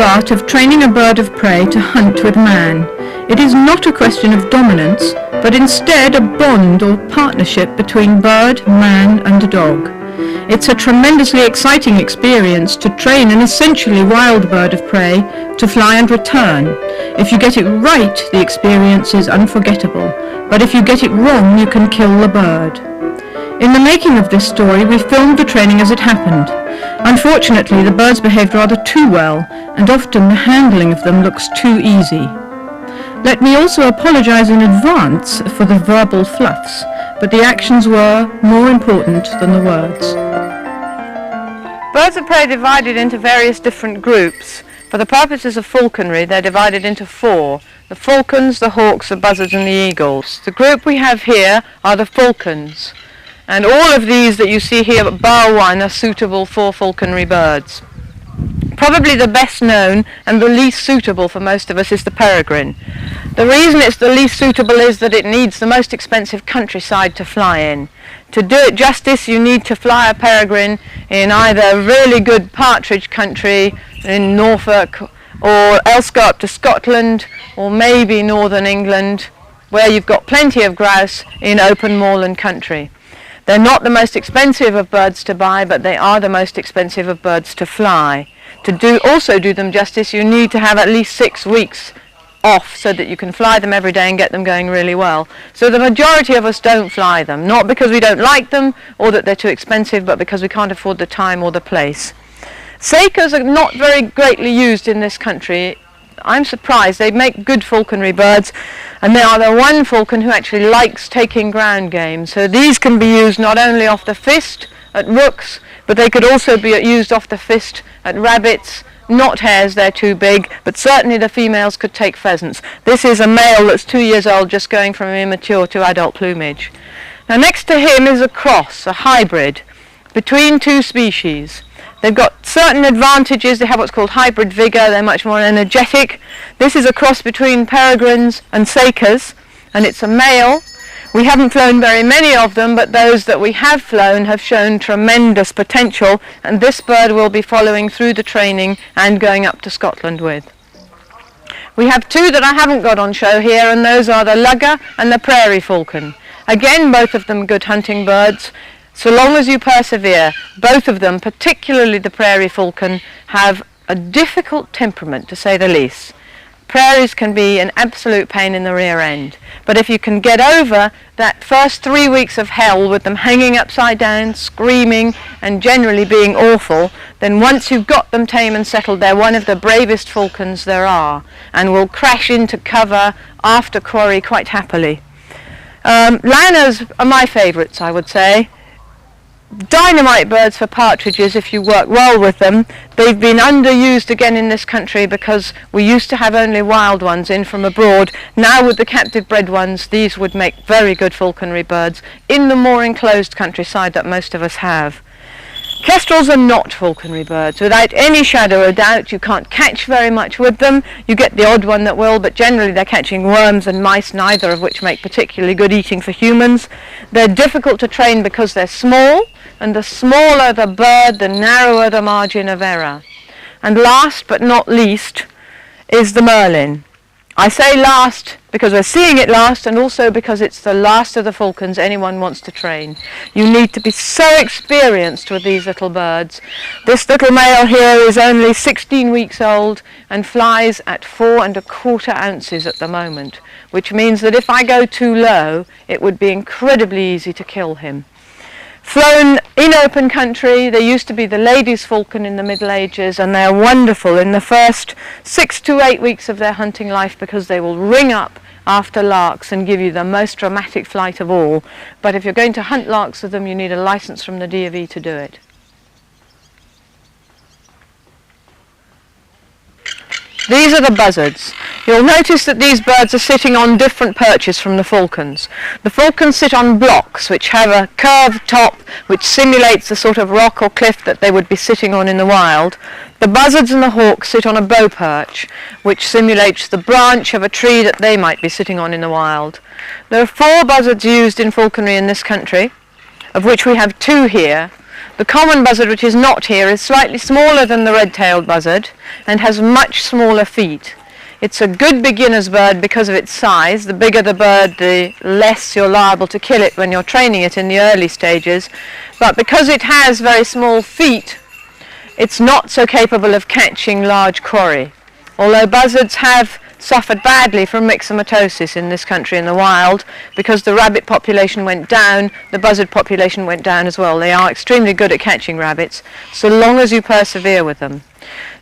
art of training a bird of prey to hunt with man. It is not a question of dominance, but instead a bond or partnership between bird, man and dog. It's a tremendously exciting experience to train an essentially wild bird of prey to fly and return. If you get it right, the experience is unforgettable, but if you get it wrong, you can kill the bird. In the making of this story, we filmed the training as it happened. Unfortunately, the birds behaved rather too well, and often the handling of them looks too easy. Let me also apologize in advance for the verbal fluffs, but the actions were more important than the words. Birds of prey are divided into various different groups. For the purposes of falconry, they're divided into four: the falcons, the hawks, the buzzards and the eagles. The group we have here are the falcons, and all of these that you see here bar one are suitable for falconry birds. Probably the best known and the least suitable for most of us is the peregrine. The reason it's the least suitable is that it needs the most expensive countryside to fly in. To do it justice, you need to fly a peregrine in either really good partridge country in Norfolk, or else go up to Scotland or maybe northern England, where you've got plenty of grouse in open moorland country. They're not the most expensive of birds to buy, but they are the most expensive of birds to fly. To also do them justice, you need to have at least 6 weeks off so that you can fly them every day and get them going really well. So the majority of us don't fly them, not because we don't like them or that they're too expensive, but because we can't afford the time or the place. Sakers are not very greatly used in this country. I'm surprised. They make good falconry birds, and they are the one falcon who actually likes taking ground game. So these can be used not only off the fist at rooks, but they could also be used off the fist at rabbits, not hares, they're too big, but certainly the females could take pheasants. This is a male that's 2 years old, just going from immature to adult plumage. Now next to him is a cross, a hybrid, between two species. They've got certain advantages. They have what's called hybrid vigour. They're much more energetic. This is a cross between peregrines and sakers, and it's a male. We haven't flown very many of them, but those that we have flown have shown tremendous potential, and this bird will be following through the training and going up to Scotland with. We have two that I haven't got on show here, and those are the lugger and the prairie falcon. Again, both of them good hunting birds, so long as you persevere. Both of them, particularly the prairie falcon, have a difficult temperament, to say the least. Prairies can be an absolute pain in the rear end, but if you can get over that first 3 weeks of hell with them hanging upside down, screaming and generally being awful, then once you've got them tame and settled, they're one of the bravest falcons there are, and will crash into cover after quarry quite happily. Liners are my favourites, I would say. Dynamite birds for partridges if you work well with them. They've been underused again in this country because we used to have only wild ones in from abroad. Now with the captive bred ones, these would make very good falconry birds in the more enclosed countryside that most of us have. Kestrels are not falconry birds, without any shadow of doubt. You can't catch very much with them. You get the odd one that will, but generally they're catching worms and mice, neither of which make particularly good eating for humans. They're difficult to train because they're small, and the smaller the bird, the narrower the margin of error. And last but not least is the merlin. I say last because we're seeing it last, and also because it's the last of the falcons anyone wants to train. You need to be so experienced with these little birds. This little male here is only 16 weeks old and flies at 4¼ ounces at the moment, which means that if I go too low, it would be incredibly easy to kill him. Flown in open country, they used to be the ladies' falcon in the Middle Ages, and they're wonderful in the first 6 to 8 weeks of their hunting life because they will ring up after larks and give you the most dramatic flight of all. But if you're going to hunt larks with them, you need a license from the DofE to do it. These are the buzzards. You'll notice that these birds are sitting on different perches from the falcons. The falcons sit on blocks which have a curved top which simulates the sort of rock or cliff that they would be sitting on in the wild. The buzzards and the hawks sit on a bow perch which simulates the branch of a tree that they might be sitting on in the wild. There are 4 buzzards used in falconry in this country, of which we have 2 here. The common buzzard, which is not here, is slightly smaller than the red-tailed buzzard and has much smaller feet. It's a good beginner's bird because of its size. The bigger the bird, the less you're liable to kill it when you're training it in the early stages. But because it has very small feet, it's not so capable of catching large quarry. Although buzzards have suffered badly from myxomatosis in this country in the wild, because the rabbit population went down, the buzzard population went down as well. They are extremely good at catching rabbits, so long as you persevere with them.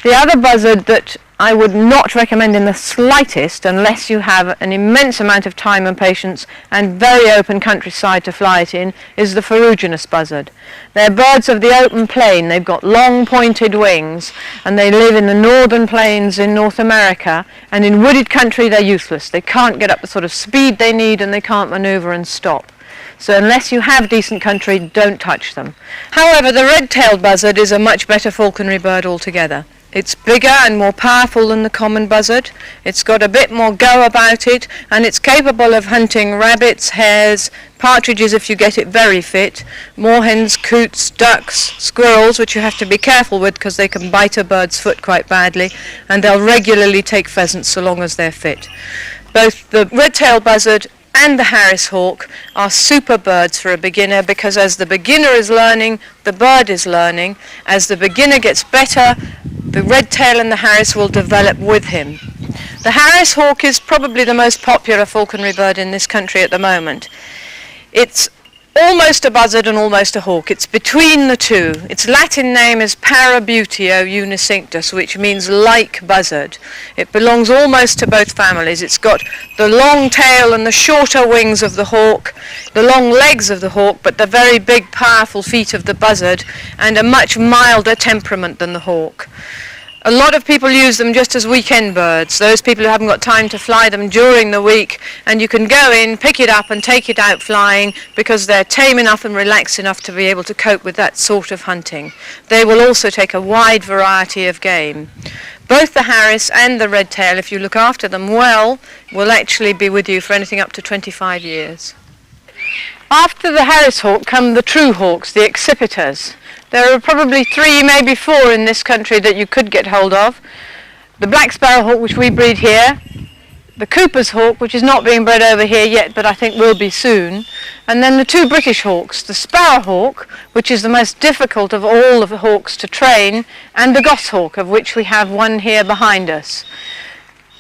The other buzzard that I would not recommend in the slightest, unless you have an immense amount of time and patience and very open countryside to fly it in, is the ferruginous buzzard. They're birds of the open plain. They've got long pointed wings, and they live in the northern plains in North America, and in wooded country they're useless. They can't get up the sort of speed they need, and they can't maneuver and stop. So unless you have decent country, don't touch them. However, the red-tailed buzzard is a much better falconry bird altogether. It's bigger and more powerful than the common buzzard. It's got a bit more go about it, and it's capable of hunting rabbits, hares, partridges if you get it very fit, moorhens, coots, ducks, squirrels, which you have to be careful with because they can bite a bird's foot quite badly, and they'll regularly take pheasants so long as they're fit. Both the red-tailed buzzard and the Harris hawk are super birds for a beginner, because as the beginner is learning, the bird is learning. As the beginner gets better, the red tail and the Harris will develop with him. The Harris hawk is probably the most popular falconry bird in this country at the moment. It's almost a buzzard and almost a hawk. It's between the two. Its Latin name is Parabuteo unicinctus, which means like buzzard. It belongs almost to both families. It's got the long tail and the shorter wings of the hawk, the long legs of the hawk, but the very big powerful feet of the buzzard, and a much milder temperament than the hawk. A lot of people use them just as weekend birds, those people who haven't got time to fly them during the week, and you can go in, pick it up and take it out flying because they're tame enough and relaxed enough to be able to cope with that sort of hunting. They will also take a wide variety of game. Both the Harris and the red-tail, if you look after them well, will actually be with you for anything up to 25 years. After the Harris hawk come the true hawks, the accipiters. There are probably 3, maybe 4 in this country that you could get hold of. The black sparrow hawk, which we breed here, the Cooper's hawk, which is not being bred over here yet, but I think will be soon, and then the 2 British hawks, the sparrow hawk, which is the most difficult of all of the hawks to train, and the goshawk, of which we have one here behind us.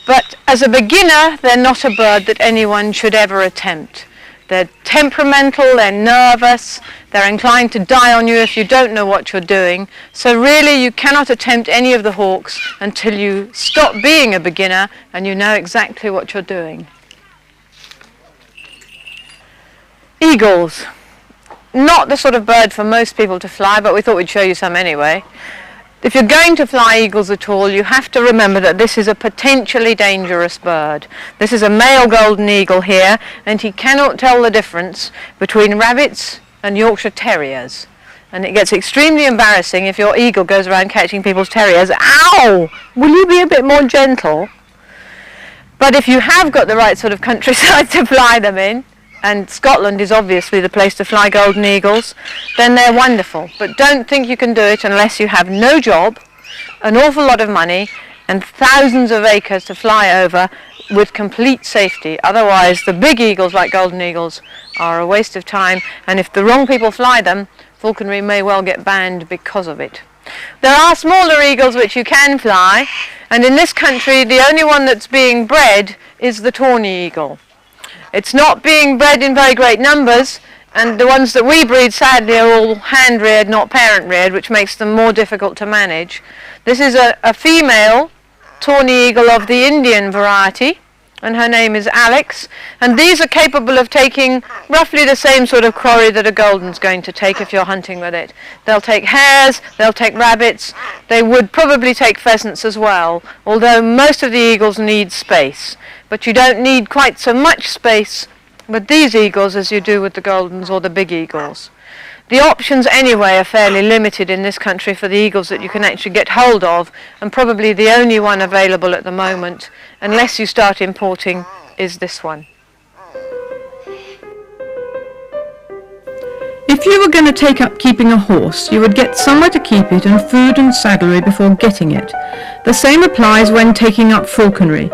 But as a beginner, they're not a bird that anyone should ever attempt. They're temperamental, they're nervous, they're inclined to die on you if you don't know what you're doing. So really you cannot attempt any of the hawks until you stop being a beginner and you know exactly what you're doing. Eagles. Not the sort of bird for most people to fly, but we thought we'd show you some anyway. If you're going to fly eagles at all, you have to remember that this is a potentially dangerous bird. This is a male golden eagle here, and he cannot tell the difference between rabbits and Yorkshire terriers. And it gets extremely embarrassing if your eagle goes around catching people's terriers. Ow! Will you be a bit more gentle? But if you have got the right sort of countryside to fly them in, and Scotland is obviously the place to fly golden eagles, then they're wonderful. But don't think you can do it unless you have no job, an awful lot of money, and thousands of acres to fly over with complete safety. Otherwise, the big eagles like golden eagles are a waste of time, and if the wrong people fly them, falconry may well get banned because of it. There are smaller eagles which you can fly, and in this country the only one that's being bred is the tawny eagle. It's not being bred in very great numbers, and the ones that we breed sadly are all hand-reared, not parent-reared, which makes them more difficult to manage. This is a female tawny eagle of the Indian variety, and her name is Alex, and these are capable of taking roughly the same sort of quarry that a golden's going to take if you're hunting with it. They'll take hares, they'll take rabbits, they would probably take pheasants as well, although most of the eagles need space. But you don't need quite so much space with these eagles as you do with the goldens or the big eagles. The options anyway are fairly limited in this country for the eagles that you can actually get hold of, and probably the only one available at the moment, unless you start importing, is this one. If If you were going to take up keeping a horse, you would get somewhere to keep it and food and saddlery before getting it. The same applies when taking up falconry.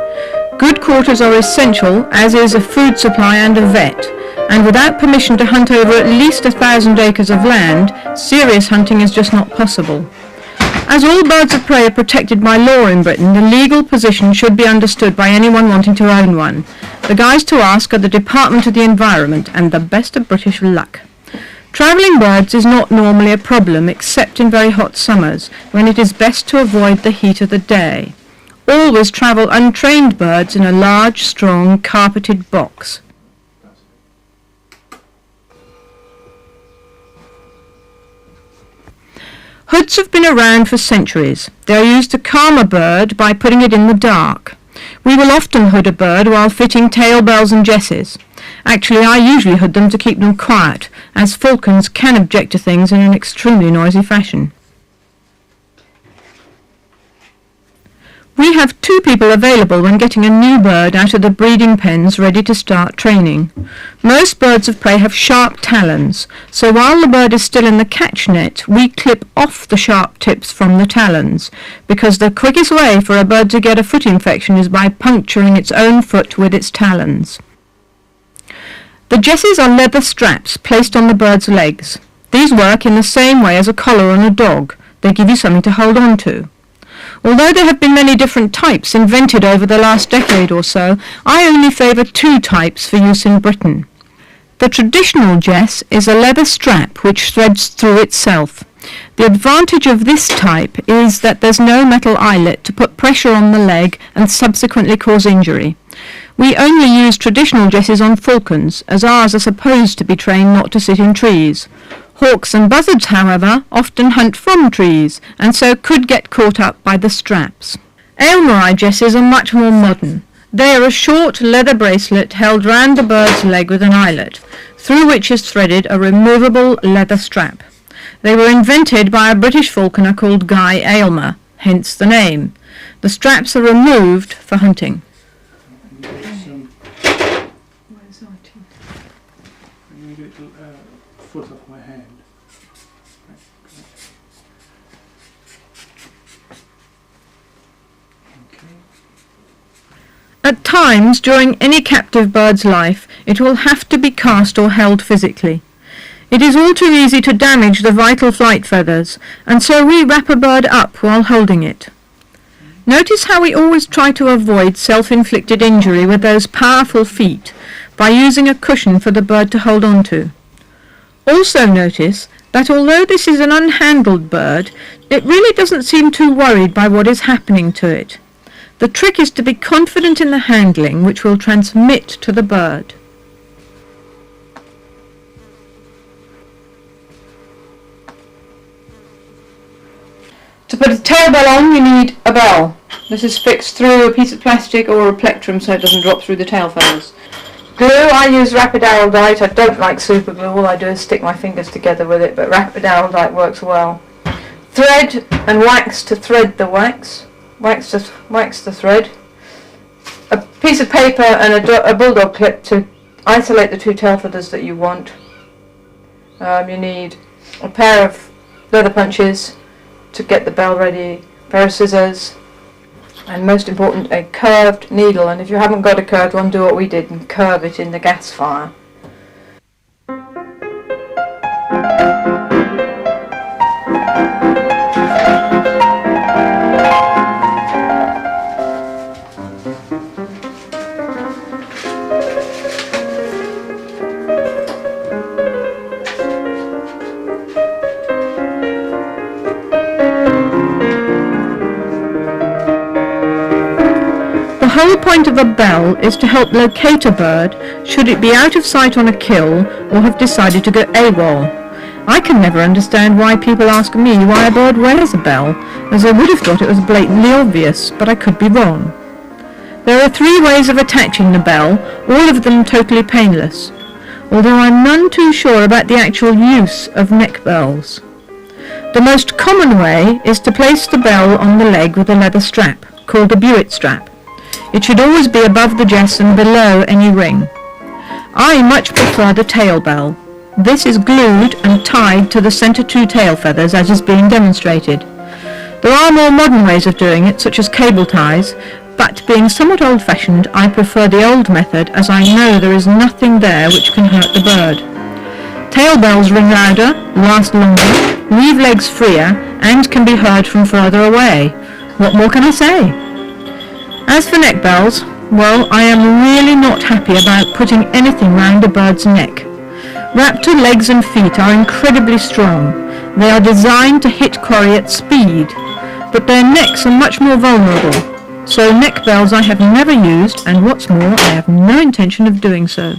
Good quarters are essential, as is a food supply and a vet, and without permission to hunt over at least 1,000 acres of land, serious hunting is just not possible. As all birds of prey are protected by law in Britain, the legal position should be understood by anyone wanting to own one. The guys to ask are the Department of the Environment and the best of British luck. Travelling birds is not normally a problem except in very hot summers, when it is best to avoid the heat of the day. Always travel untrained birds in a large, strong, carpeted box. Hoods have been around for centuries. They are used to calm a bird by putting it in the dark. We will often hood a bird while fitting tail bells and jesses. Actually, I usually hood them to keep them quiet, as falcons can object to things in an extremely noisy fashion. We have 2 people available when getting a new bird out of the breeding pens ready to start training. Most birds of prey have sharp talons, so while the bird is still in the catch net, we clip off the sharp tips from the talons, because the quickest way for a bird to get a foot infection is by puncturing its own foot with its talons. The jesses are leather straps placed on the bird's legs. These work in the same way as a collar on a dog. They give you something to hold on to. Although there have been many different types invented over the last decade or so, I only favour 2 types for use in Britain. The traditional jess is a leather strap which threads through itself. The advantage of this type is that there's no metal eyelet to put pressure on the leg and subsequently cause injury. We only use traditional jesses on falcons, as ours are supposed to be trained not to sit in trees. Hawks and buzzards, however, often hunt from trees, and so could get caught up by the straps. Aylmer jesses are much more modern. They are a short leather bracelet held round the bird's leg with an eyelet, through which is threaded a removable leather strap. They were invented by a British falconer called Guy Aylmer, hence the name. The straps are removed for hunting. Foot off my hand. Okay. At times during any captive bird's life, it will have to be cast or held physically. It is all too easy to damage the vital flight feathers, and so we wrap a bird up while holding it. Notice how we always try to avoid self-inflicted injury with those powerful feet by using a cushion for the bird to hold on to. Also notice that although this is an unhandled bird, it really doesn't seem too worried by what is happening to it. The trick is to be confident in the handling, which will transmit to the bird. To put a tail bell on, you need a bell. This is fixed through a piece of plastic or a plectrum so it doesn't drop through the tail feathers. Glue, I use rapid araldite. I don't like super glue. All I do is stick my fingers together with it, but rapid araldite works well. Thread and wax to thread the wax. Wax the thread. A piece of paper and a bulldog clip to isolate the 2 tail feathers that you want. You need a pair of leather punches to get the bell ready, a pair of scissors, and most important, a curved needle. And if you haven't got a curved one, do what we did and curve it in the gas fire. The whole point of a bell is to help locate a bird should it be out of sight on a kill or have decided to go AWOL. I can never understand why people ask me why a bird wears a bell, as I would have thought it was blatantly obvious, but I could be wrong. There are 3 ways of attaching the bell, all of them totally painless, although I'm none too sure about the actual use of neck bells. The most common way is to place the bell on the leg with a leather strap, called a Buet strap. It should always be above the jess and below any ring. I much prefer the tail bell. This is glued and tied to the centre two tail feathers as is being demonstrated. There are more modern ways of doing it, such as cable ties, but being somewhat old-fashioned, I prefer the old method as I know there is nothing there which can hurt the bird. Tail bells ring louder, last longer, leave legs freer, and can be heard from further away. What more can I say? As for neck bells, well, I am really not happy about putting anything round a bird's neck. Raptor legs and feet are incredibly strong. They are designed to hit quarry at speed, but their necks are much more vulnerable. So neck bells I have never used, and what's more, I have no intention of doing so.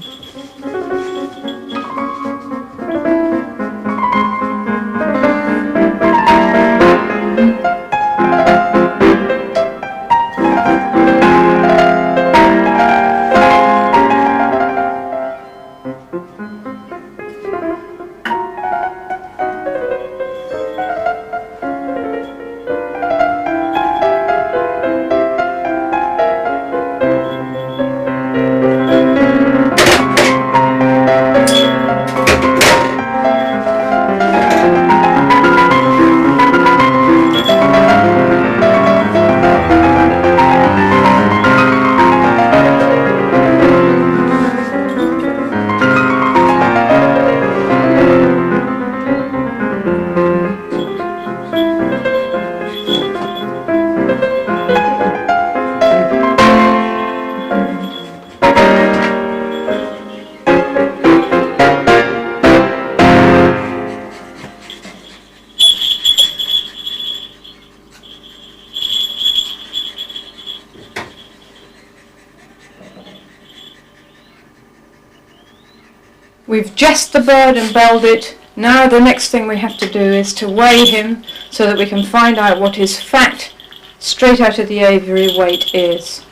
We've jessed the bird and belled it. Now the next thing we have to do is to weigh him so that we can find out what his fat, straight out of the aviary weight is.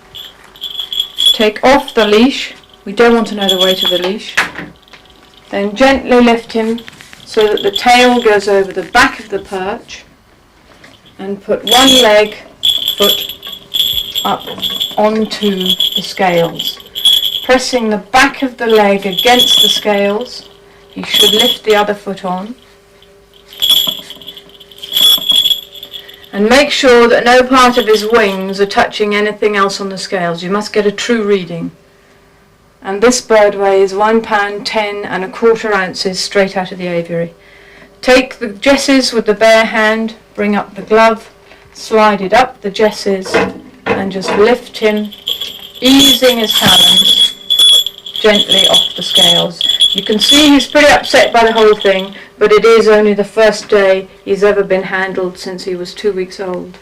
Take off the leash. We don't want to know the weight of the leash. Then gently lift him so that the tail goes over the back of the perch, and put one foot up onto the scales. Pressing the back of the leg against the scales, he should lift the other foot on. And make sure that no part of his wings are touching anything else on the scales. You must get a true reading. And this bird weighs 1 pound 10 1/4 ounces straight out of the aviary. Take the jesses with the bare hand, bring up the glove, slide it up the jesses, and just lift him, easing his talons gently off the scales. You can see he's pretty upset by the whole thing, but it is only the first day he's ever been handled since he was 2 weeks old.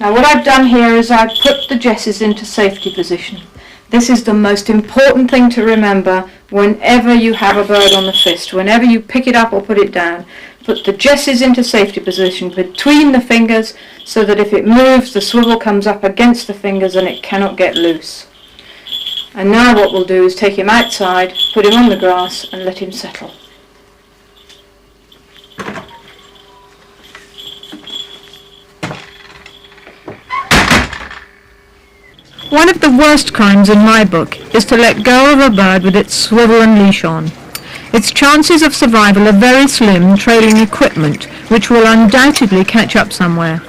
Now what I've done here is I've put the jesses into safety position. This is the most important thing to remember whenever you have a bird on the fist. Whenever you pick it up or put it down, put the jesses into safety position between the fingers so that if it moves, the swivel comes up against the fingers and it cannot get loose. And now what we'll do is take him outside, put him on the grass and let him settle. One of the worst crimes in my book is to let go of a bird with its swivel and leash on. Its chances of survival are very slim trailing equipment, which will undoubtedly catch up somewhere.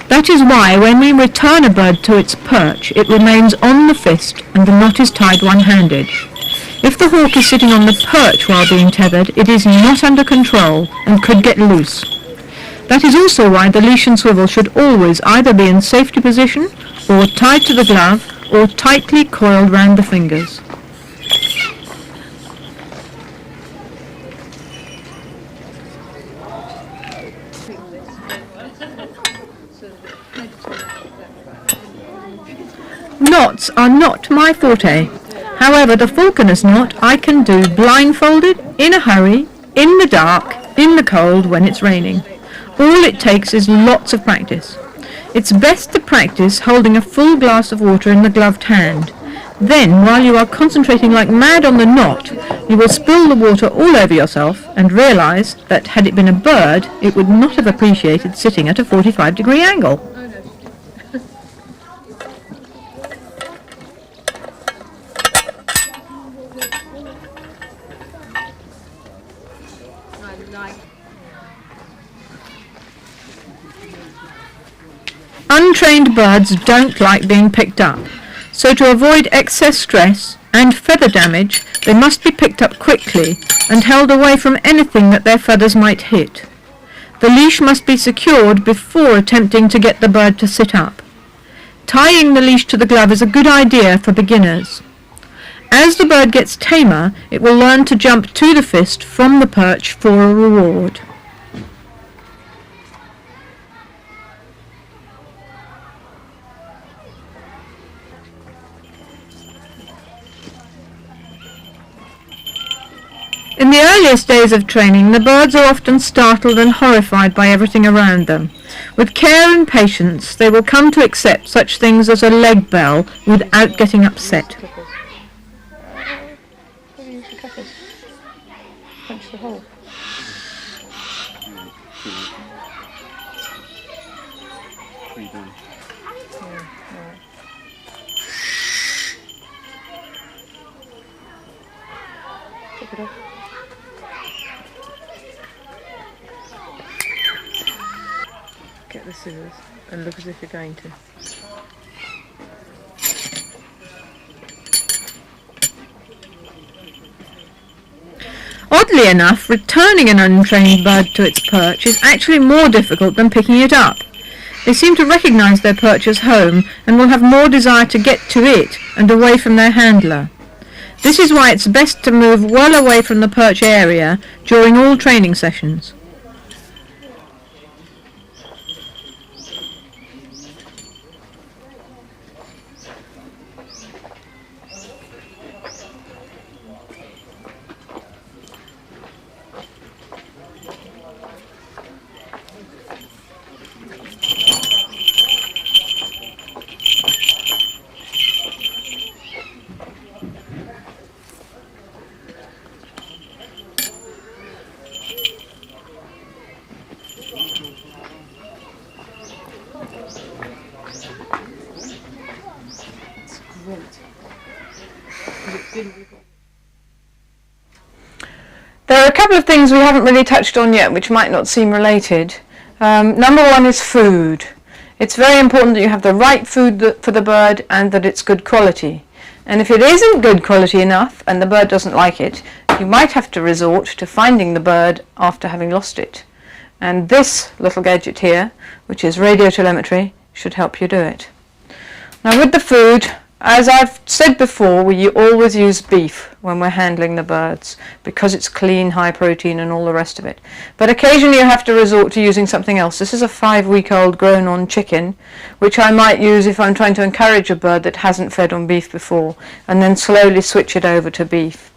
That is why when we return a bird to its perch, it remains on the fist and the knot is tied one-handed. If the hawk is sitting on the perch while being tethered, it is not under control and could get loose. That is also why the leash and swivel should always either be in safety position or tied to the glove or tightly coiled round the fingers. Knots are not my forte. However, the falconer's knot I can do blindfolded, in a hurry, in the dark, in the cold, when it's raining. All it takes is lots of practice. It's best to practice holding a full glass of water in the gloved hand. Then, while you are concentrating like mad on the knot, you will spill the water all over yourself and realise that had it been a bird, it would not have appreciated sitting at a 45-degree angle. Untrained birds don't like being picked up, so to avoid excess stress and feather damage, they must be picked up quickly and held away from anything that their feathers might hit. The leash must be secured before attempting to get the bird to sit up. Tying the leash to the glove is a good idea for beginners. As the bird gets tamer, it will learn to jump to the fist from the perch for a reward. In the earliest days of training, the birds are often startled and horrified by everything around them. With care and patience, they will come to accept such things as a leg bell without getting upset. Punch the hole. Take it off. Get the scissors and look as if you're going to. Oddly enough, returning an untrained bird to its perch is actually more difficult than picking it up. They seem to recognise their perch as home and will have more desire to get to it and away from their handler. This is why it's best to move well away from the perch area during all training sessions. There are a couple of things we haven't really touched on yet which might not seem related. Number one is food. It's very important that you have the right food for the bird and that it's good quality. And if it isn't good quality enough and the bird doesn't like it, you might have to resort to finding the bird after having lost it. And this little gadget here, which is radio telemetry, should help you do it. Now with the food, as I've said before, we always use beef when we're handling the birds because it's clean, high protein and all the rest of it. But occasionally you have to resort to using something else. This is a 5-week-old grown-on chicken, which I might use if I'm trying to encourage a bird that hasn't fed on beef before, and then slowly switch it over to beef.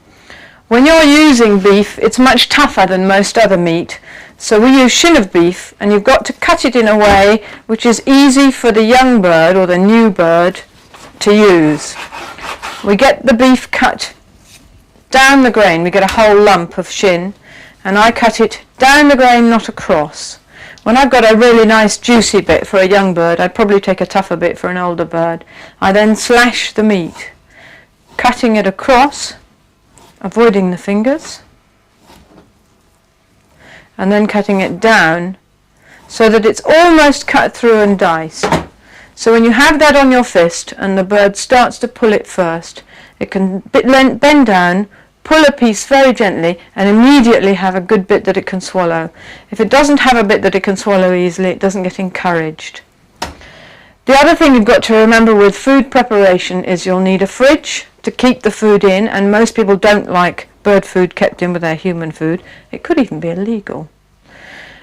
When you're using beef, it's much tougher than most other meat, so we use shin of beef, and you've got to cut it in a way which is easy for the young bird or the new bird to use. We get the beef cut down the grain. We get a whole lump of shin, and I cut it down the grain, not across. When I've got a really nice juicy bit for a young bird, I'd probably take a tougher bit for an older bird. I then slash the meat, cutting it across, avoiding the fingers, and then cutting it down so that it's almost cut through and diced. So when you have that on your fist and the bird starts to pull it first, it can bend down, pull a piece very gently, and immediately have a good bit that it can swallow. If it doesn't have a bit that it can swallow easily, it doesn't get encouraged. The other thing you've got to remember with food preparation is you'll need a fridge to keep the food in, and most people don't like bird food kept in with their human food. It could even be illegal.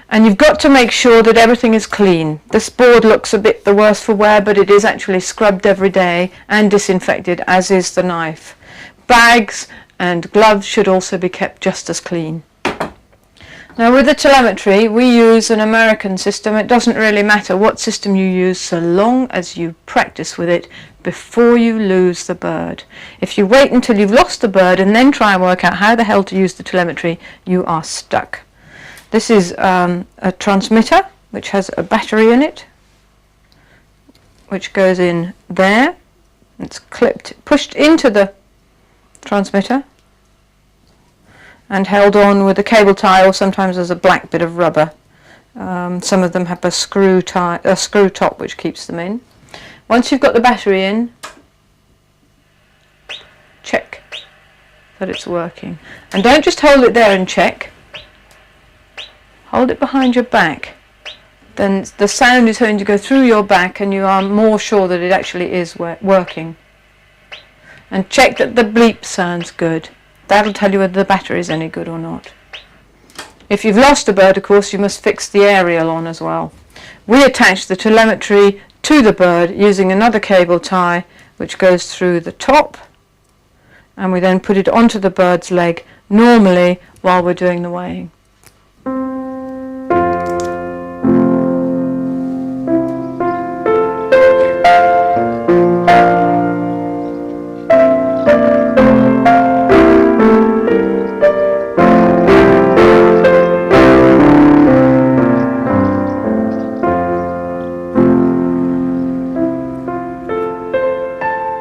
And you've got to make sure that everything is clean. This board looks a bit the worse for wear, but it is actually scrubbed every day and disinfected, as is the knife. Bags and gloves should also be kept just as clean. Now with the telemetry, we use an American system. It doesn't really matter what system you use so long as you practice with it before you lose the bird. If you wait until you've lost the bird and then try and work out how the hell to use the telemetry, you are stuck. This is a transmitter which has a battery in it, which goes in there. It's pushed into the transmitter, and held on with a cable tie, or sometimes there's a black bit of rubber. Some of them have a screw top which keeps them in. Once you've got the battery in, check that it's working. And don't just hold it there and check. Hold it behind your back. Then the sound is going to go through your back and you are more sure that it actually is working. And check that the bleep sounds good. That'll tell you whether the battery is any good or not. If you've lost a bird, of course, you must fix the aerial on as well. We attach the telemetry to the bird using another cable tie which goes through the top, and we then put it onto the bird's leg normally while we're doing the weighing.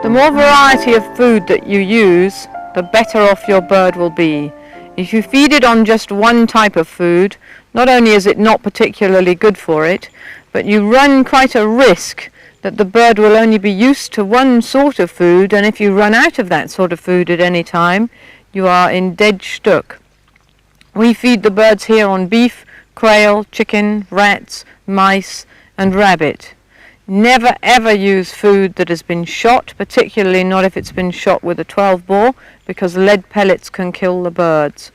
The more variety of food that you use, the better off your bird will be. If you feed it on just one type of food, not only is it not particularly good for it, but you run quite a risk that the bird will only be used to one sort of food, and if you run out of that sort of food at any time, you are in dead stuck. We feed the birds here on beef, quail, chicken, rats, mice and rabbit. Never ever use food that has been shot, particularly not if it's been shot with a 12 bore, because lead pellets can kill the birds.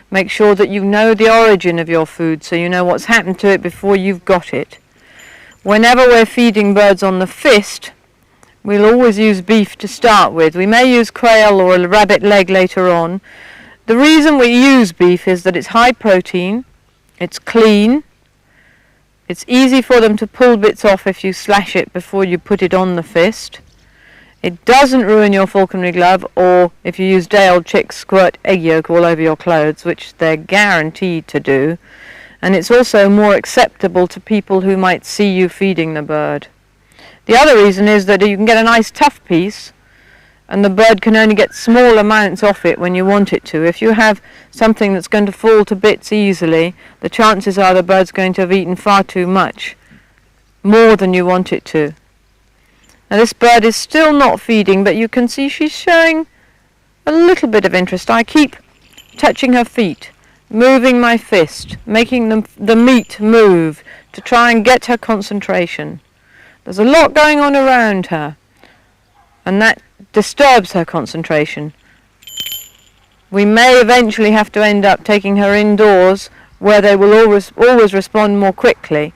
Make sure that you know the origin of your food so you know what's happened to it before you've got it. Whenever we're feeding birds on the fist, we'll always use beef to start with. We may use quail or a rabbit leg later on. The reason we use beef is that it's high protein, it's clean, it's easy for them to pull bits off if you slash it before you put it on the fist. It doesn't ruin your falconry glove, or if you use day-old chicks, squirt egg yolk all over your clothes, which they're guaranteed to do. And it's also more acceptable to people who might see you feeding the bird. The other reason is that you can get a nice tough piece, and the bird can only get small amounts off it when you want it to. If you have something that's going to fall to bits easily, the chances are the bird's going to have eaten far too much, more than you want it to. Now this bird is still not feeding, but you can see she's showing a little bit of interest. I keep touching her feet, moving my fist, making the meat move to try and get her concentration. There's a lot going on around her, and that disturbs her concentration. We may eventually have to end up taking her indoors where they will always respond more quickly.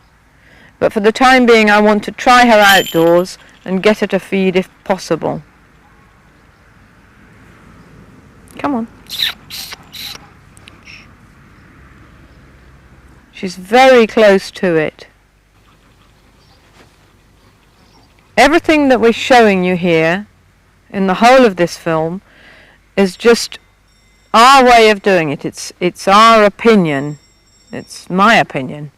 But for the time being I want to try her outdoors and get her to feed if possible. Come on. She's very close to it. Everything that we're showing you here in the whole of this film is just our way of doing it. It's our opinion. It's my opinion.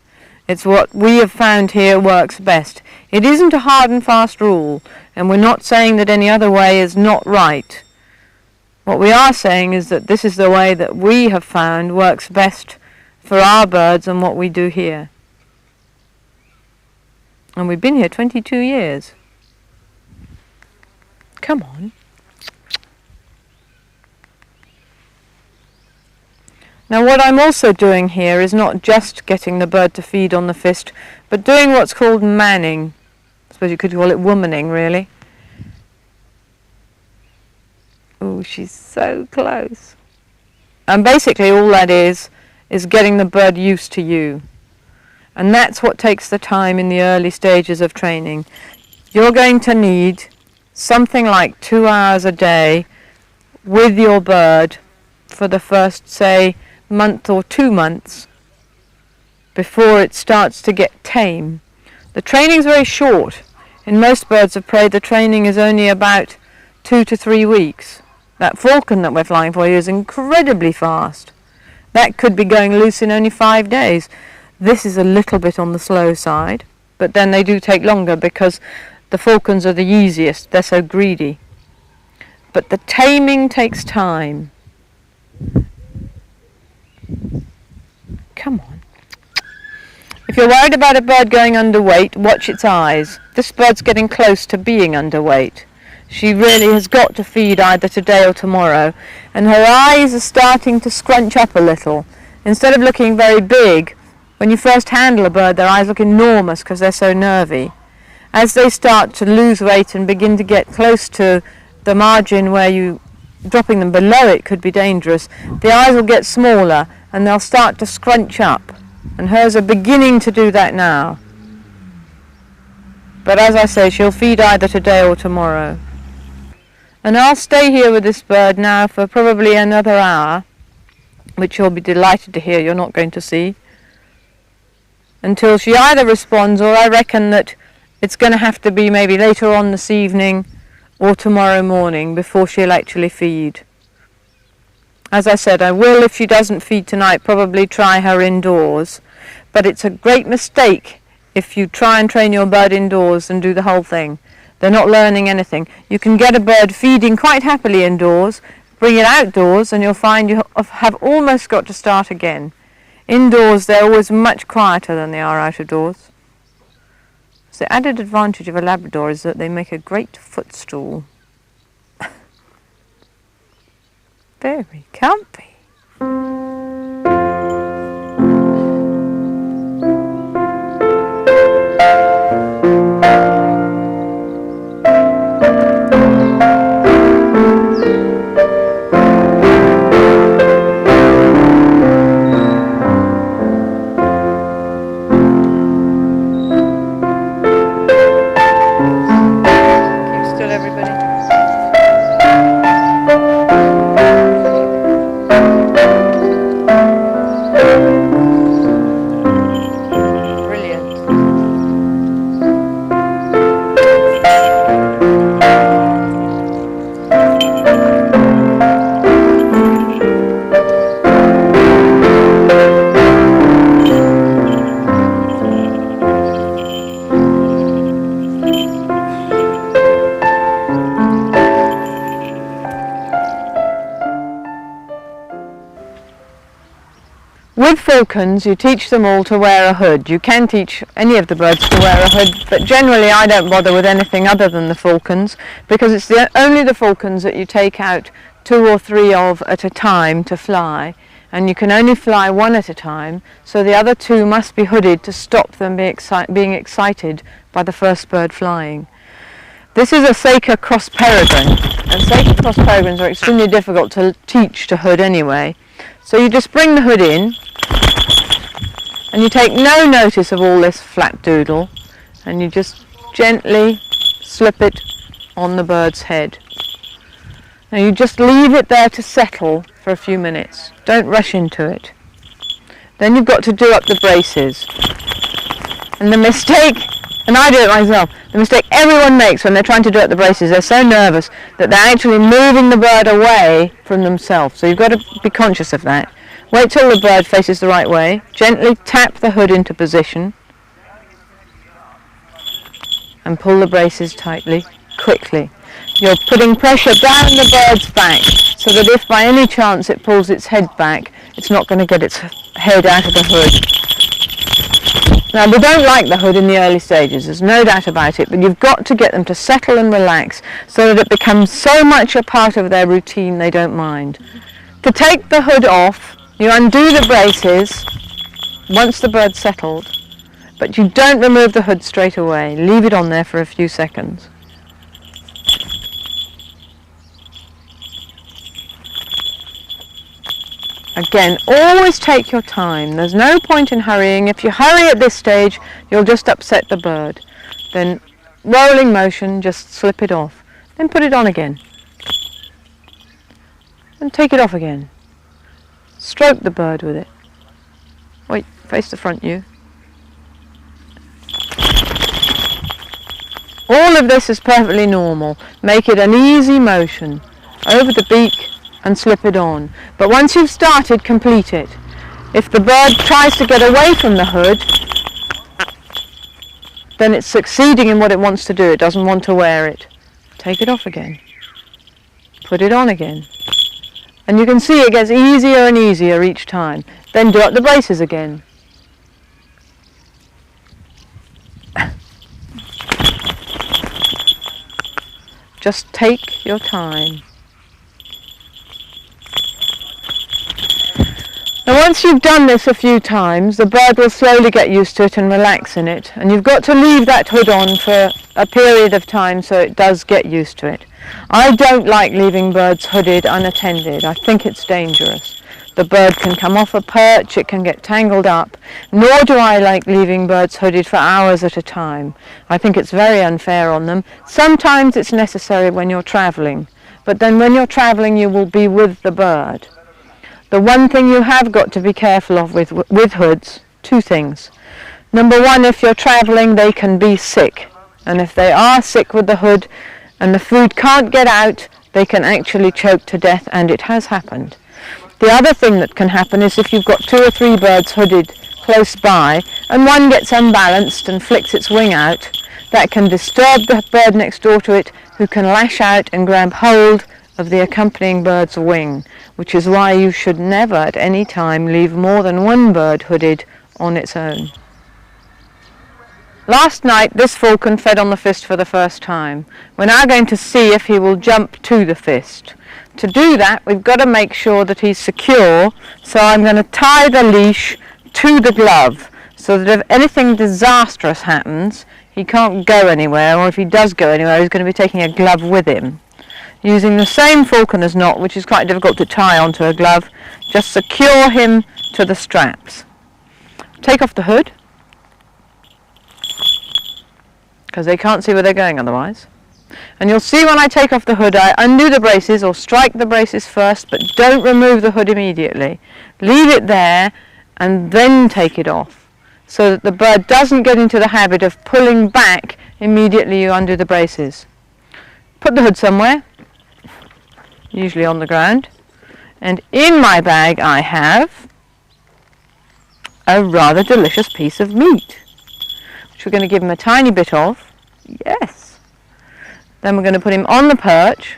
It's what we have found here works best. It isn't a hard and fast rule, and we're not saying that any other way is not right. What we are saying is that this is the way that we have found works best for our birds and what we do here. And we've been here 22 years. Come on. Now what I'm also doing here is not just getting the bird to feed on the fist, but doing what's called manning. I suppose you could call it womaning, really. Oh, she's so close. And basically all that is getting the bird used to you. And that's what takes the time in the early stages of training. You're going to need something like 2 hours a day with your bird for the first, say, month or 2 months before it starts to get tame. The training is very short. In most birds of prey the training is only about 2 to 3 weeks. That falcon that we're flying for here is incredibly fast. That could be going loose in only 5 days. This is a little bit on the slow side, but then they do take longer because the falcons are the easiest, they're so greedy. But the taming takes time. come on. If you're worried about a bird going underweight, watch its eyes. This bird's getting close to being underweight. She really has got to feed either today or tomorrow, and her eyes are starting to scrunch up a little. Instead of looking very big, when you first handle a bird, their eyes look enormous because they're so nervy. As they start to lose weight and begin to get close to the margin where dropping them below it could be dangerous, the eyes will get smaller and they'll start to scrunch up. And hers are beginning to do that now. But as I say, she'll feed either today or tomorrow. And I'll stay here with this bird now for probably another hour, which you'll be delighted to hear you're not going to see, until she either responds, or I reckon that it's going to have to be maybe later on this evening or tomorrow morning before she'll actually feed. As I said, I will, if she doesn't feed tonight, probably try her indoors, but it's a great mistake if you try and train your bird indoors and do the whole thing. They're not learning anything. You can get a bird feeding quite happily indoors, bring it outdoors, and you'll find you have almost got to start again. Indoors, they're always much quieter than they are out of doors. So the added advantage of a Labrador is that they make a great footstool. Very comfy. With falcons, you teach them all to wear a hood. You can teach any of the birds to wear a hood, but generally I don't bother with anything other than the falcons, because it's only the falcons that you take out 2 or 3 of at a time to fly, and you can only fly 1 at a time, so the other 2 must be hooded to stop them being excited by the first bird flying. This is a Saker cross peregrine, and Saker cross peregrines are extremely difficult to teach to hood anyway. So you just bring the hood in, and you take no notice of all this flapdoodle, and you just gently slip it on the bird's head. Now you just leave it there to settle for a few minutes. Don't rush into it. Then you've got to do up the braces. And the mistake, and I do it myself, the mistake everyone makes when they're trying to do up the braces, they're so nervous that they're actually moving the bird away from themselves. So you've got to be conscious of that. Wait till the bird faces the right way. Gently tap the hood into position. And pull the braces tightly, quickly. You're putting pressure down the bird's back so that if by any chance it pulls its head back, it's not going to get its head out of the hood. Now they don't like the hood in the early stages, there's no doubt about it, but you've got to get them to settle and relax so that it becomes so much a part of their routine they don't mind. To take the hood off, you undo the braces once the bird's settled, but you don't remove the hood straight away. Leave it on there for a few seconds. Again, always take your time. There's no point in hurrying. If you hurry at this stage, you'll just upset the bird. Then, rolling motion, just slip it off. Then put it on again. And take it off again. Stroke the bird with it. Wait, face the front, you. All of this is perfectly normal. Make it an easy motion. Over the beak and slip it on. But once you've started, complete it. If the bird tries to get away from the hood, then it's succeeding in what it wants to do. It doesn't want to wear it. Take it off again. Put it on again. And you can see it gets easier and easier each time. Then do up the braces again. Just take your time. Now once you've done this a few times, the bird will slowly get used to it and relax in it. And you've got to leave that hood on for a period of time so it does get used to it. I don't like leaving birds hooded unattended. I think it's dangerous. The bird can come off a perch, it can get tangled up. Nor do I like leaving birds hooded for hours at a time. I think it's very unfair on them. Sometimes it's necessary when you're travelling, but then when you're travelling you will be with the bird. The one thing you have got to be careful of with hoods, two things. Number one, if you're travelling, they can be sick. And if they are sick with the hood and the food can't get out, they can actually choke to death, and it has happened. The other thing that can happen is if you've got 2 or 3 birds hooded close by and one gets unbalanced and flicks its wing out, that can disturb the bird next door to it, who can lash out and grab hold of the accompanying bird's wing, which is why you should never at any time leave more than one bird hooded on its own. Last night this falcon fed on the fist for the first time. We're now going to see if he will jump to the fist. To do that we've got to make sure that he's secure, so I'm going to tie the leash to the glove so that if anything disastrous happens he can't go anywhere, or if he does go anywhere he's going to be taking a glove with him. Using the same falconer's knot, which is quite difficult to tie onto a glove, just secure him to the straps. Take off the hood, because they can't see where they're going otherwise. And you'll see when I take off the hood I undo the braces, or strike the braces first, but don't remove the hood immediately. Leave it there and then take it off, so that the bird doesn't get into the habit of pulling back immediately you undo the braces. Put the hood somewhere, usually on the ground, and in my bag I have a rather delicious piece of meat, which we're going to give him a tiny bit of. Yes. Then we're going to put him on the perch.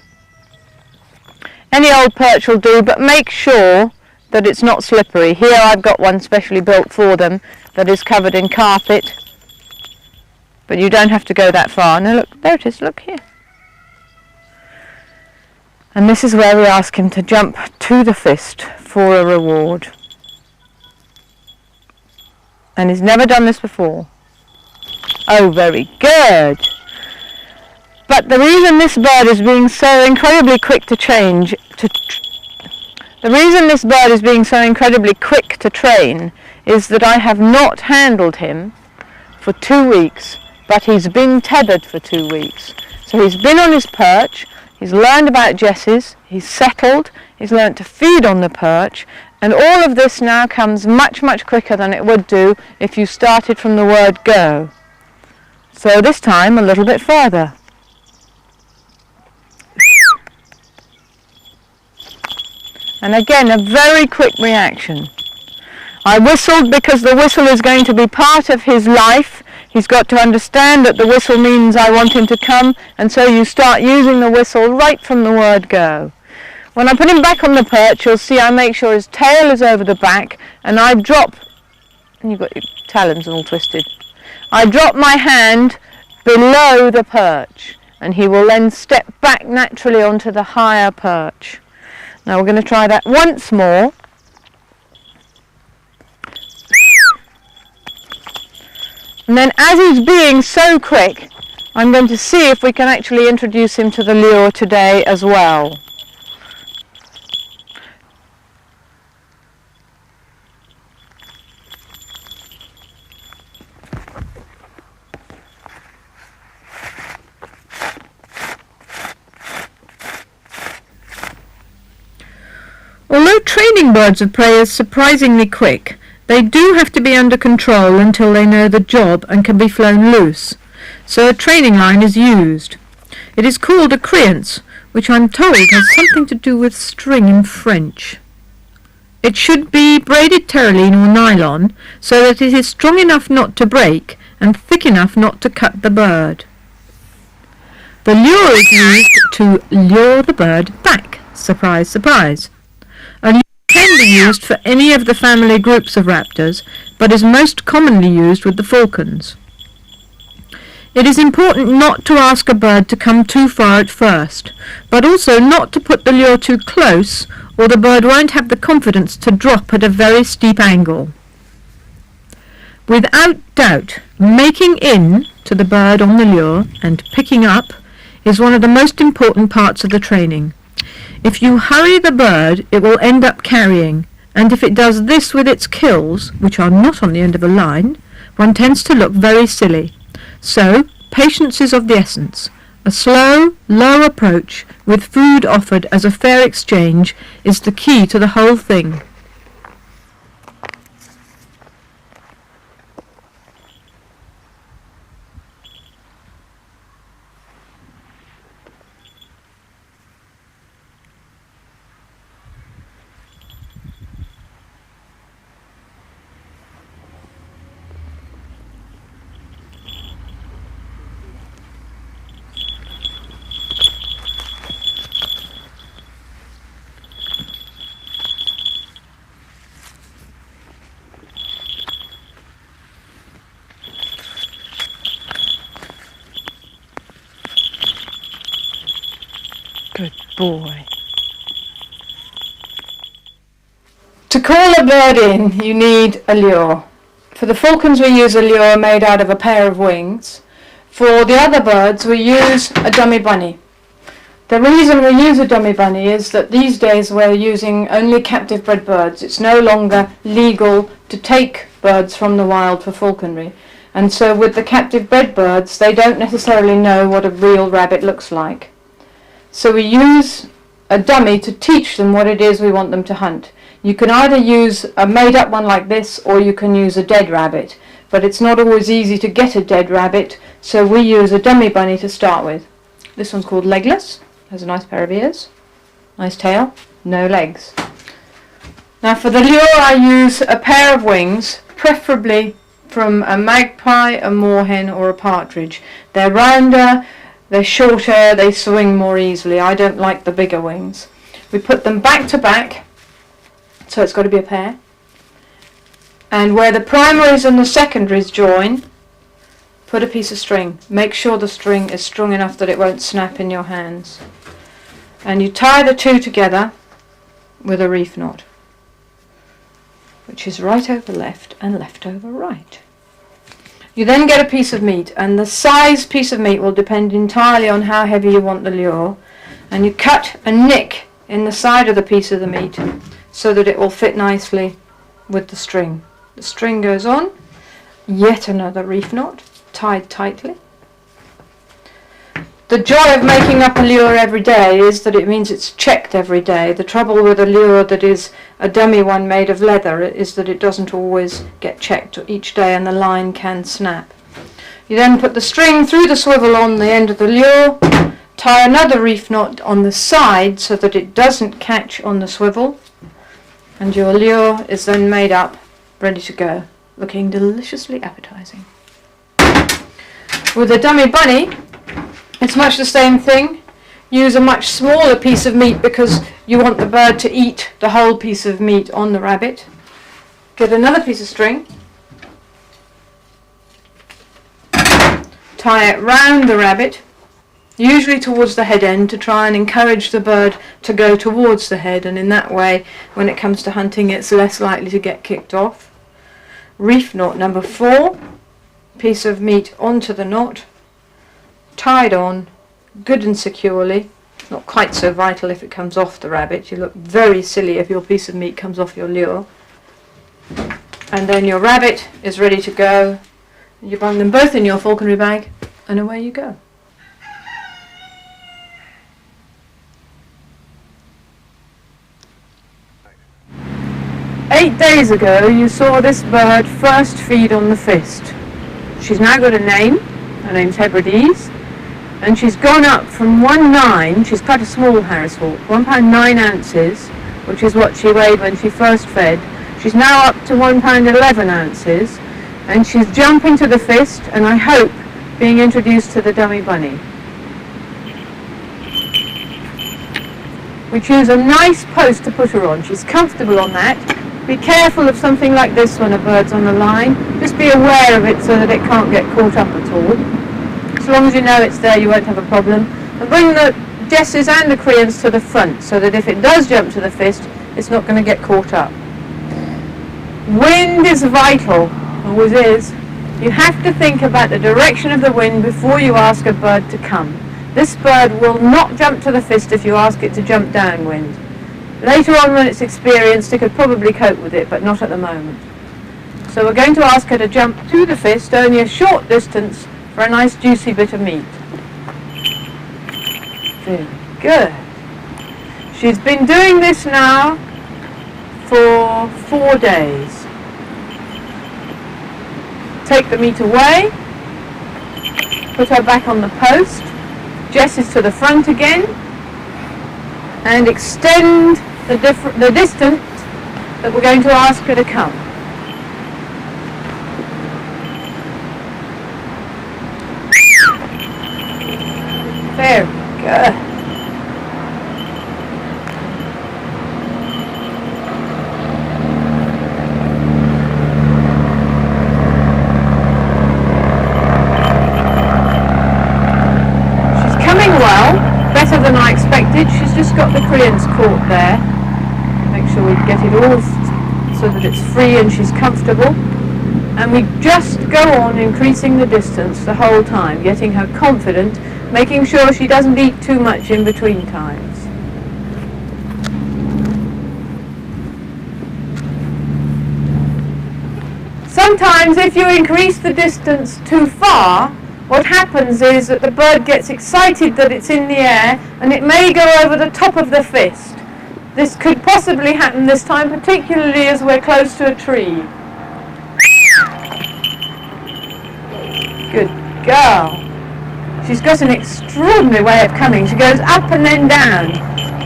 Any old perch will do, but make sure that it's not slippery. Here I've got one specially built for them that is covered in carpet, but you don't have to go that far. Now look, there it is, look here. And this is where we ask him to jump to the fist for a reward. And he's never done this before. Oh, very good. But the reason this bird is being so incredibly quick to train is that I have not handled him for 2 weeks, but he's been tethered for 2 weeks. So he's been on his perch, he's learned about jesses, he's settled, he's learned to feed on the perch, and all of this now comes much, much quicker than it would do if you started from the word go. So this time a little bit further. And again, a very quick reaction. I whistled because the whistle is going to be part of his life. He's got to understand that the whistle means I want him to come, and so you start using the whistle right from the word go. When I put him back on the perch, you'll see I make sure his tail is over the back, and I drop, and you've got your talons all twisted, I drop my hand below the perch, and he will then step back naturally onto the higher perch. Now we're going to try that once more. And then as he's being so quick, I'm going to see if we can actually introduce him to the lure today as well. Although training birds of prey is surprisingly quick, they do have to be under control until they know the job and can be flown loose. So a training line is used. It is called a creance, which I'm told has something to do with string in French. It should be braided terylene or nylon so that it is strong enough not to break and thick enough not to cut the bird. The lure is used to lure the bird back. Surprise, surprise. A lure can be used for any of the family groups of raptors, but is most commonly used with the falcons. It is important not to ask a bird to come too far at first, but also not to put the lure too close, or the bird won't have the confidence to drop at a very steep angle. Without doubt, making in to the bird on the lure and picking up is one of the most important parts of the training. If you hurry the bird, it will end up carrying, and if it does this with its kills, which are not on the end of a line, one tends to look very silly. So, patience is of the essence. A slow, low approach, with food offered as a fair exchange, is the key to the whole thing. Good boy. To call a bird in, you need a lure. For the falcons we use a lure made out of a pair of wings. For the other birds we use a dummy bunny. The reason we use a dummy bunny is that these days we're using only captive bred birds. It's no longer legal to take birds from the wild for falconry. And so with the captive bred birds, they don't necessarily know what a real rabbit looks like. So we use a dummy to teach them what it is we want them to hunt. You can either use a made-up one like this, or you can use a dead rabbit. But it's not always easy to get a dead rabbit, so we use a dummy bunny to start with. This one's called Legless. Has a nice pair of ears, nice tail, no legs. Now for the lure I use a pair of wings, preferably from a magpie, a moorhen or a partridge. They're rounder, they're shorter, they swing more easily. I don't like the bigger wings. We put them back to back, so it's got to be a pair. And where the primaries and the secondaries join, put a piece of string. Make sure the string is strong enough that it won't snap in your hands. And you tie the two together with a reef knot, which is right over left and left over right. You then get a piece of meat, and the size piece of meat will depend entirely on how heavy you want the lure. And you cut a nick in the side of the piece of the meat so that it will fit nicely with the string. The string goes on, yet another reef knot, tied tightly. The joy of making up a lure every day is that it means it's checked every day. The trouble with a lure that is a dummy one made of leather is that it doesn't always get checked each day and the line can snap. You then put the string through the swivel on the end of the lure, tie another reef knot on the side so that it doesn't catch on the swivel, and your lure is then made up, ready to go, looking deliciously appetizing. With a dummy bunny, it's much the same thing. Use a much smaller piece of meat because you want the bird to eat the whole piece of meat on the rabbit. Get another piece of string, tie it round the rabbit, usually towards the head end, to try and encourage the bird to go towards the head, and in that way when it comes to hunting it's less likely to get kicked off. Reef knot number 4, piece of meat onto the knot, tied on good and securely. Not quite so vital if it comes off the rabbit. You look very silly if your piece of meat comes off your lure. And then your rabbit is ready to go. You bung them both in your falconry bag and away you go. "8 days ago you saw this bird first feed on the fist. She's now got a name. Her name's Hebrides. And she's gone up from 1.9, she's quite a small Harris hawk, 1 pound 9 ounces, which is what she weighed when she first fed. She's now up to 1 pound 11 ounces, and she's jumping to the fist, and I hope being introduced to the dummy bunny. We choose a nice post to put her on. She's comfortable on that. Be careful of something like this when a bird's on the line. Just be aware of it so that it can't get caught up at all. As long as you know it's there, you won't have a problem. And bring the jesses and the crayon to the front so that if it does jump to the fist, it's not going to get caught up. Wind is vital, always is. You have to think about the direction of the wind before you ask a bird to come. This bird will not jump to the fist if you ask it to jump downwind. Later on when it's experienced, it could probably cope with it, but not at the moment. So we're going to ask her to jump to the fist, only a short distance, for a nice juicy bit of meat. Very good. She's been doing this now for 4 days. Take the meat away, put her back on the post, jesses to the front again, and extend the distance that we're going to ask her to come. Very good. Better than I expected. She's just got the crayons caught there. Make sure we get it all so that it's free and she's comfortable. And we just go on increasing the distance the whole time, getting her confident, making sure she doesn't eat too much in between times. Sometimes if you increase the distance too far, what happens is that the bird gets excited that it's in the air and it may go over the top of the fist. This could possibly happen this time, particularly as we're close to a tree. Good girl. She's got an extraordinary way of coming. She goes up and then down.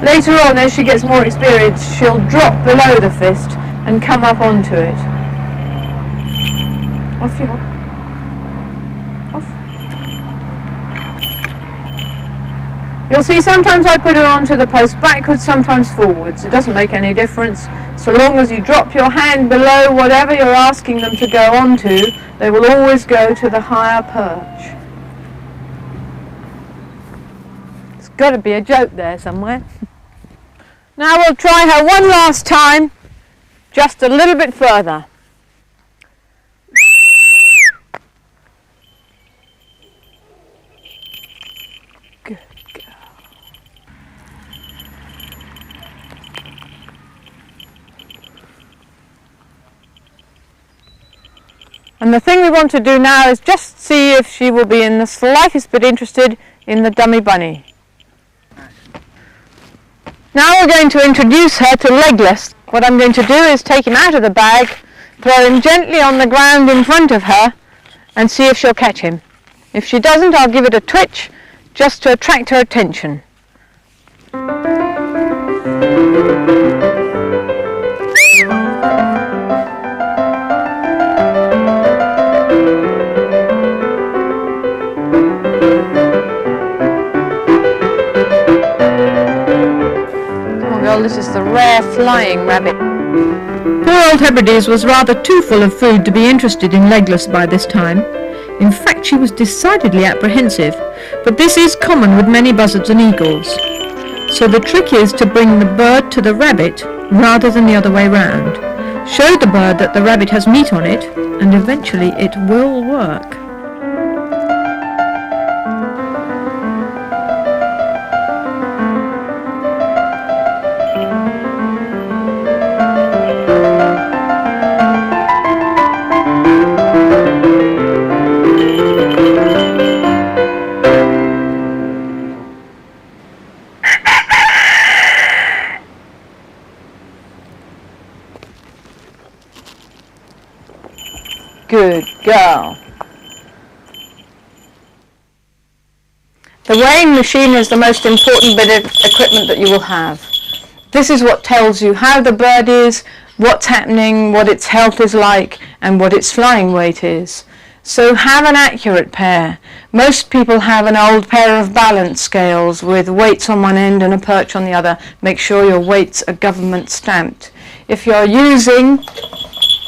Later on, as she gets more experience, she'll drop below the fist and come up onto it. Off you go. You'll see sometimes I put her onto the post backwards, sometimes forwards. It doesn't make any difference. So long as you drop your hand below whatever you're asking them to go onto, they will always go to the higher perch. There's got to be a joke there somewhere. Now we'll try her one last time, just a little bit further. And the thing we want to do now is just see if she will be in the slightest bit interested in the dummy bunny. Now we're going to introduce her to Legless. What I'm going to do is take him out of the bag, throw him gently on the ground in front of her and see if she'll catch him. If she doesn't, I'll give it a twitch just to attract her attention. This is the rare flying rabbit. Poor old Hebrides was rather too full of food to be interested in Legless by this time. In fact, she was decidedly apprehensive, but this is common with many buzzards and eagles. So the trick is to bring the bird to the rabbit rather than the other way round. Show the bird that the rabbit has meat on it, and eventually it will work. Good girl. The weighing machine is the most important bit of equipment that you will have. This is what tells you how the bird is, what's happening, what its health is like, and what its flying weight is. So have an accurate pair. Most people have an old pair of balance scales with weights on one end and a perch on the other. Make sure your weights are government stamped. If you're using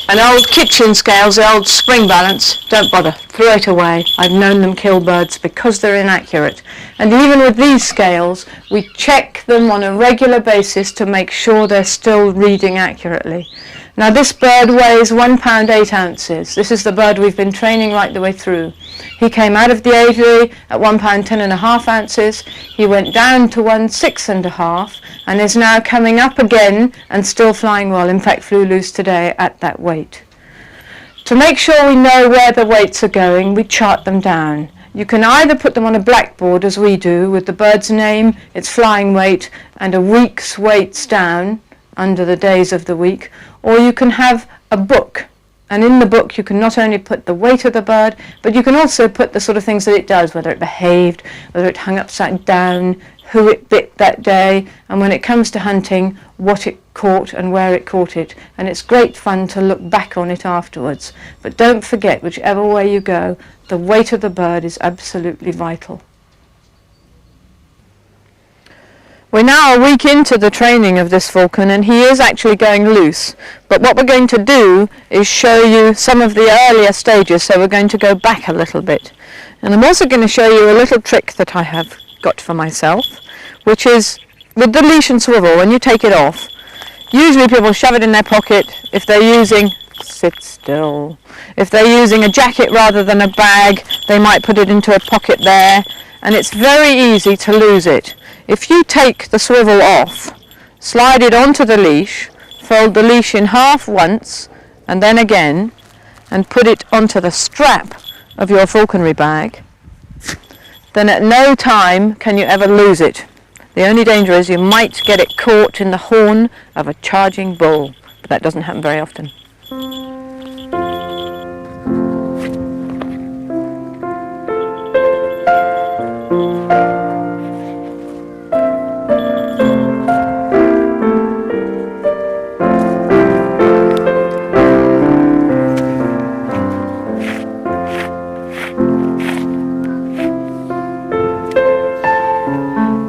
an old kitchen scales, the old spring balance, don't bother, throw it away. I've known them kill birds because they're inaccurate. And even with these scales, we check them on a regular basis to make sure they're still reading accurately. Now this bird weighs 1 pound 8 ounces. This is the bird we've been training right the way through. He came out of the aviary at 1 pound 10.5 ounces. He went down to 1 6.5 and is now coming up again and still flying well. In fact, flew loose today at that weight. To make sure we know where the weights are going, we chart them down. You can either put them on a blackboard as we do with the bird's name, its flying weight and a week's weights down under the days of the week, or you can have a book, and in the book you can not only put the weight of the bird, but you can also put the sort of things that it does, whether it behaved, whether it hung upside down, who it bit that day, and when it comes to hunting, what it caught and where it caught it. And it's great fun to look back on it afterwards. But don't forget, whichever way you go, the weight of the bird is absolutely vital. We're now a week into the training of this falcon and he is actually going loose. But what we're going to do is show you some of the earlier stages, so we're going to go back a little bit. And I'm also going to show you a little trick that I have got for myself, which is with the leash and swivel, when you take it off, usually people shove it in their pocket. If they're using, sit still, if they're using a jacket rather than a bag, they might put it into a pocket there, and it's very easy to lose it. If you take the swivel off, slide it onto the leash, fold the leash in half once and then again, and put it onto the strap of your falconry bag, then at no time can you ever lose it. The only danger is you might get it caught in the horn of a charging bull, but that doesn't happen very often.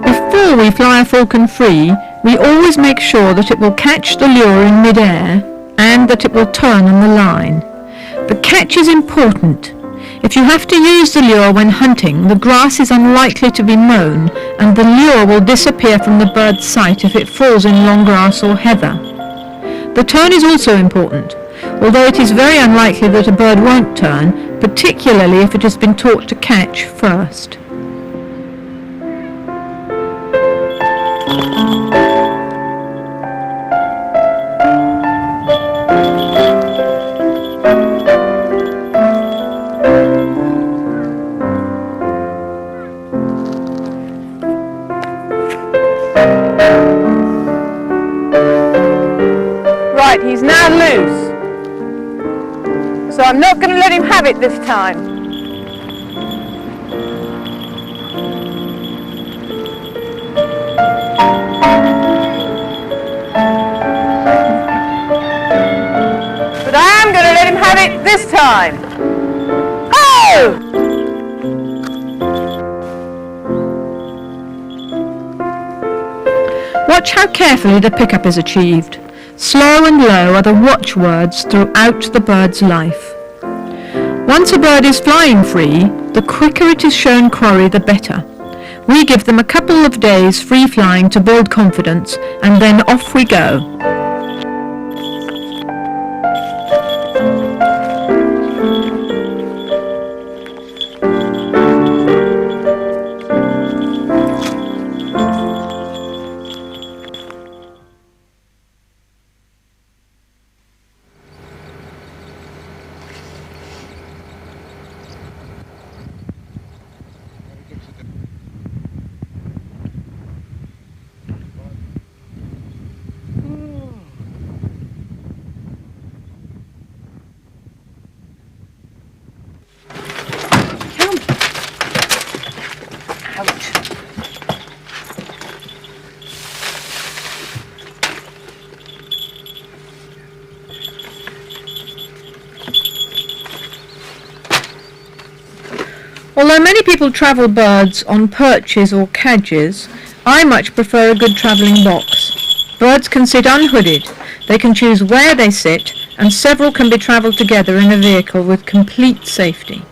Before we fly a falcon free, we always make sure that it will catch the lure in mid-air and that it will turn on the line. The catch is important. If you have to use the lure when hunting, the grass is unlikely to be mown and the lure will disappear from the bird's sight if it falls in long grass or heather. The turn is also important, although it is very unlikely that a bird won't turn, particularly if it has been taught to catch first. Right, he's now loose. So I'm not going to let him have it this time. But I am going to let him have it this time. Oh! Watch how carefully the pickup is achieved. Slow and low are the watchwords throughout the bird's life. Once a bird is flying free, the quicker it is shown quarry, the better. We give them a couple of days free flying to build confidence, and then off we go. Although many people travel birds on perches or cadges, I much prefer a good travelling box. Birds can sit unhooded, they can choose where they sit, and several can be travelled together in a vehicle with complete safety.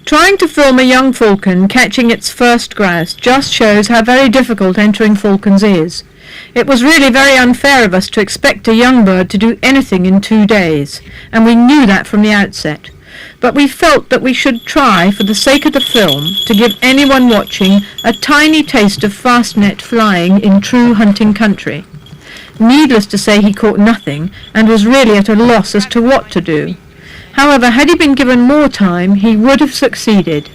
Trying to film a young falcon catching its first grouse just shows how very difficult entering falcons is. It was really very unfair of us to expect a young bird to do anything in 2 days, and we knew that from the outset. But we felt that we should try, for the sake of the film, to give anyone watching a tiny taste of fast net flying in true hunting country. Needless to say, he caught nothing, and was really at a loss as to what to do. However, had he been given more time, he would have succeeded.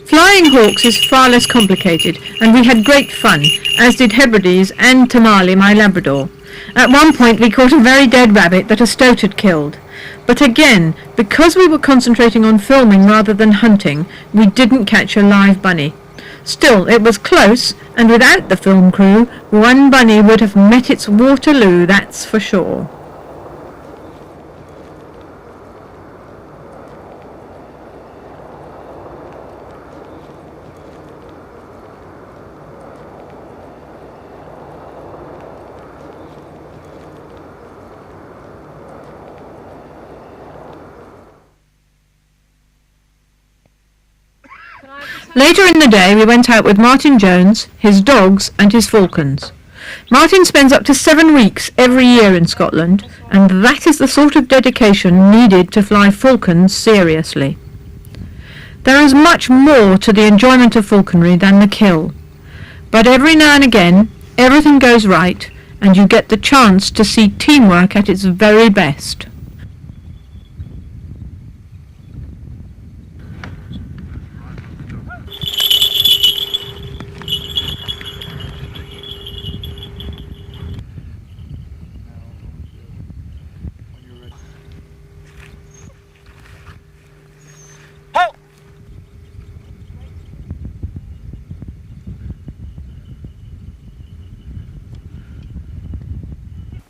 Flying hawks is far less complicated, and we had great fun, as did Hebrides and Tamale, my Labrador. At one point we caught a very dead rabbit that a stoat had killed. But again, because we were concentrating on filming rather than hunting, we didn't catch a live bunny. Still, it was close, and without the film crew, one bunny would have met its Waterloo, that's for sure. Later in the day we went out with Martin Jones, his dogs and his falcons. Martin spends up to 7 weeks every year in Scotland, and that is the sort of dedication needed to fly falcons seriously. There is much more to the enjoyment of falconry than the kill, but every now and again everything goes right and you get the chance to see teamwork at its very best.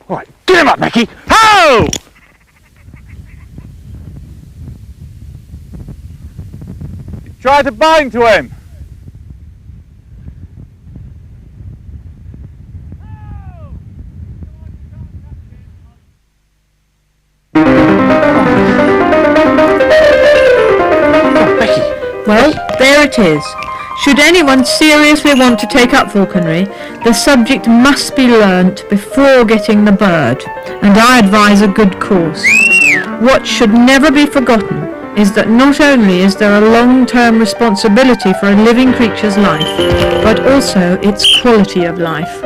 All right, get him up, Becky! Ho! Try to bind to him. Oh, Becky. Well, there it is. Should anyone seriously want to take up falconry, the subject must be learnt before getting the bird, and I advise a good course. What should never be forgotten is that not only is there a long-term responsibility for a living creature's life, but also its quality of life.